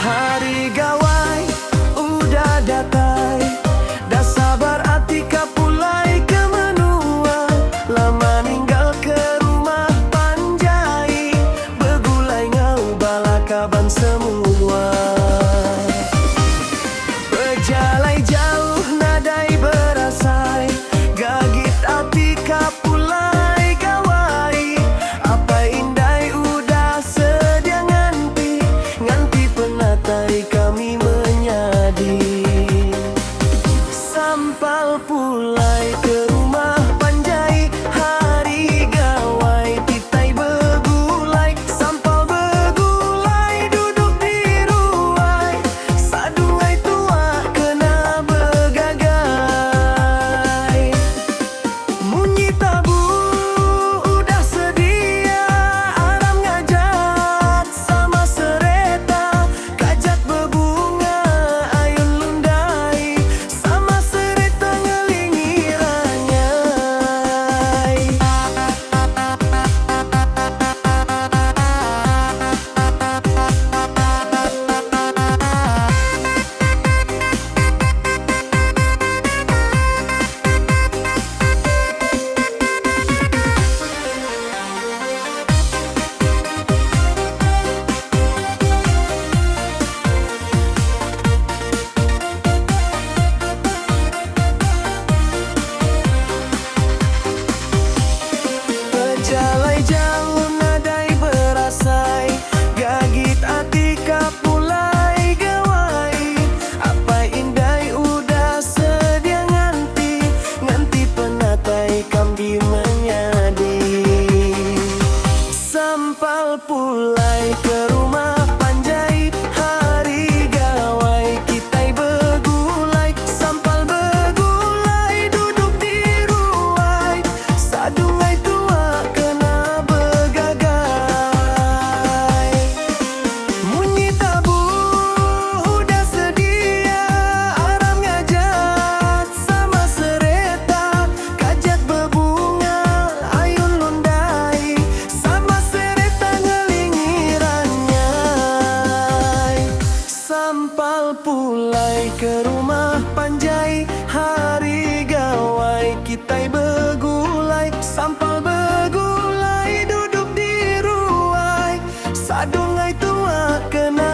Hari gawai udah datai, dah sabar hati kapulai ke menua. Lama ninggal ke rumah panjai, begulai ngau balakaban semua. Berjalai jauh nadai berasai, gagit hati kapulai gawai. Apa indai udah sedia nganti, nganti penatai kami menyadi. Sampal pulai ke rumah panjai, hari gawai titai begulai. Sampal begulai duduk di ruai, sadungai tua kena begagai. Munyi tabu udah sedia, aram ngajak sama sereta. Kajat berbunga ayun lundai, sama sereta ngelingi ranyai. Berjalai jauh nadai berasai, gagit hati kapulai gawai. Apa indai udah sedia nganti, nganti penatai kami menyadi. Sampal pulai ke rumah panjai, hari gawai kitai begulai. Sampal begulai duduk di ruai, sadungai tua kena begagai. Munyi tabu udah sedia, aram ngajak sama sereta. Kajat berbunga ayun lundai, sama sereta ngelingi ranyai. Sampal pulai ke rumah panjai, hari gawai kitai begulai. Sampal begulai duduk di ruai, sadungai tua kena